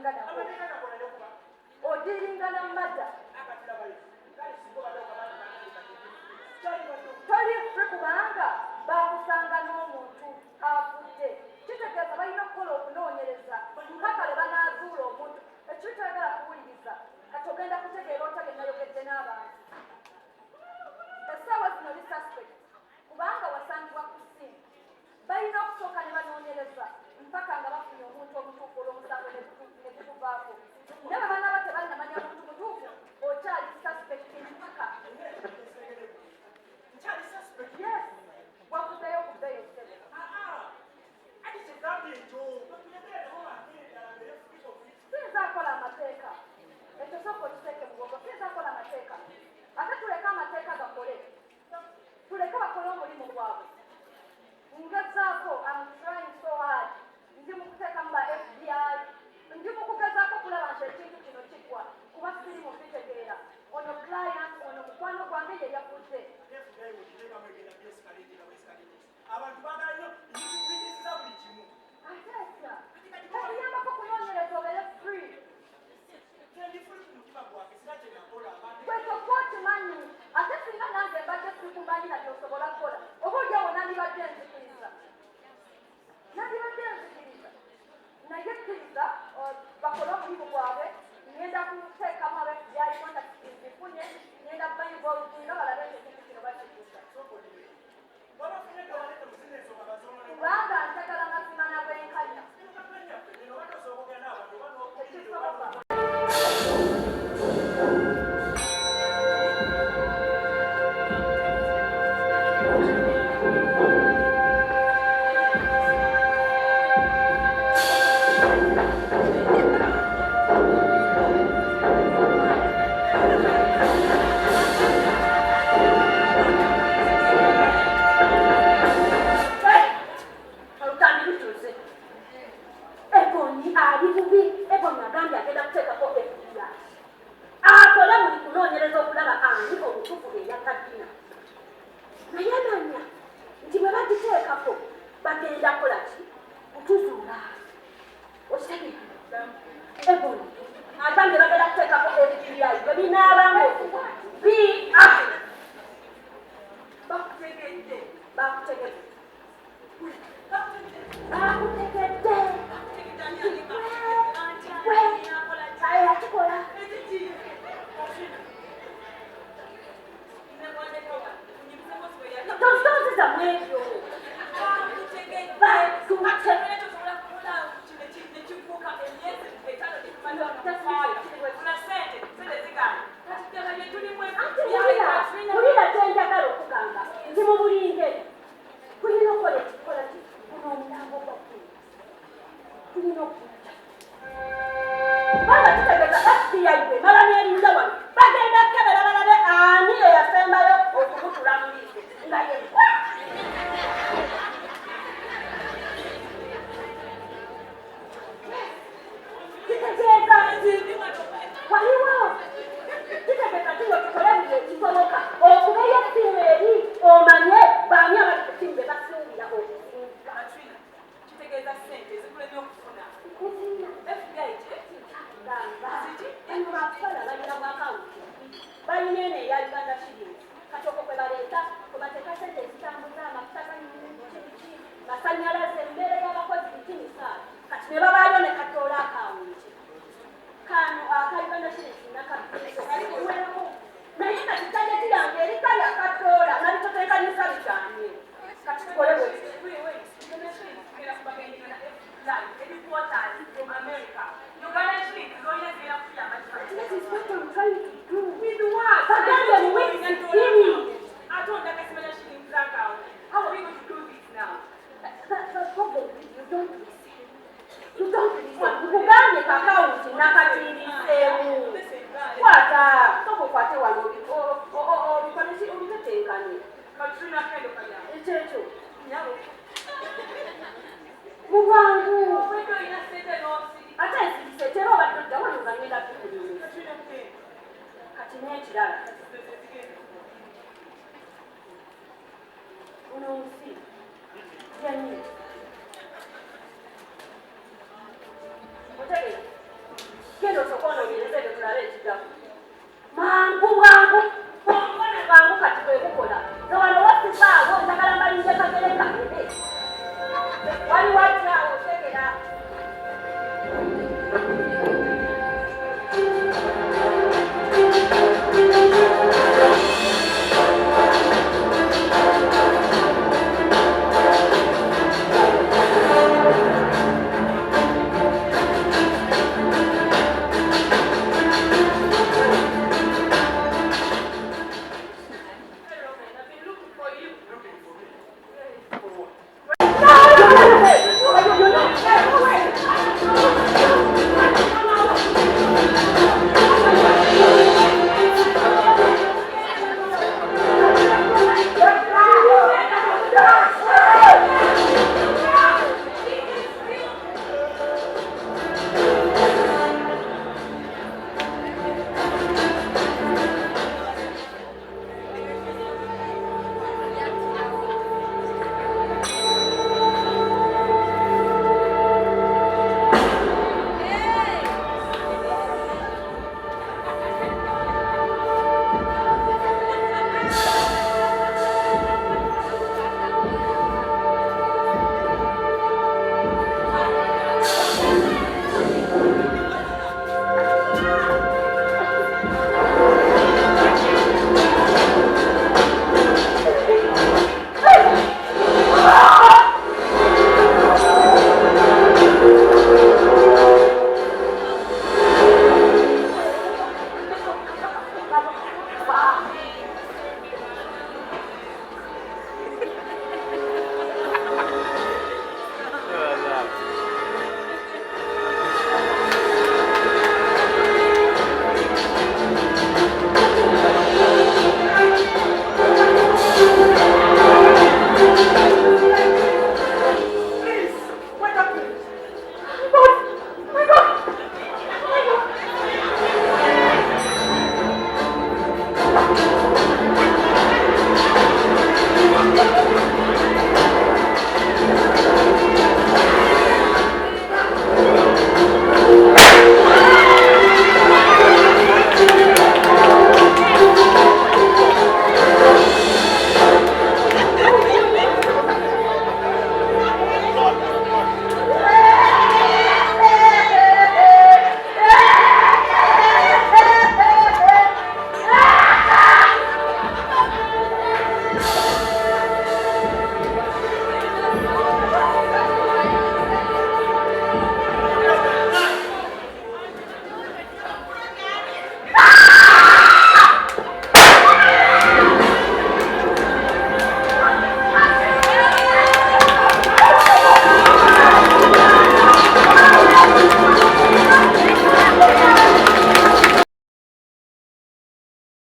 odiringa nako odiringa namada toli ffe kubanga bakusanga n'omuntu afudde kitegeeza balina okukola okunoonyereza mpaka le banaazuula omuntu ekyo kyagala kuwuliriza kati ogenda kutegeera otagenayogedde n'abantu essaawa zino li suspect kubanga wasangibwa ku ssimu balina okusooka ne banoonyereza mpaka nga bafunye omuntu omutuufu olw'omusango ne gukuvaako naye bwe banaaba tebannamanya muntu mutuufu okyali suspect mpaka yes wakuzeyo kubeeyo ssebo siyinza akola amateeka ekyo sooka okiteeke mu bwongo siyinza akola amateeka ate tuleke amateeka gakole tuleke bakole omulimu gwabwe ngezaako am trying so hard ndi mu kuteekamu ba FBI ndi mu kugezaako okulaba nti ekintu kino kiggwa kuba siri mu bitegeera ono client ono mukwano gwange ye yafudde abantu baagala nnyo ekikuyitisiza buli kimu ateesa kakuyambako kunoonyereza obeere free bwekyokuba okimanyi ate singa nange mbadde sikumanyi nati osobola kukola oba olyawo nandibadde nzikiriza naye kkiriza bakole omulimu gwabwe ngenda kuteekamu abeFBI kontakiti nzifunye ngenda kubayiva olutunga balabe ekintu kino bakituusa kubanga njagala mazima nabwenkanya ekisoboka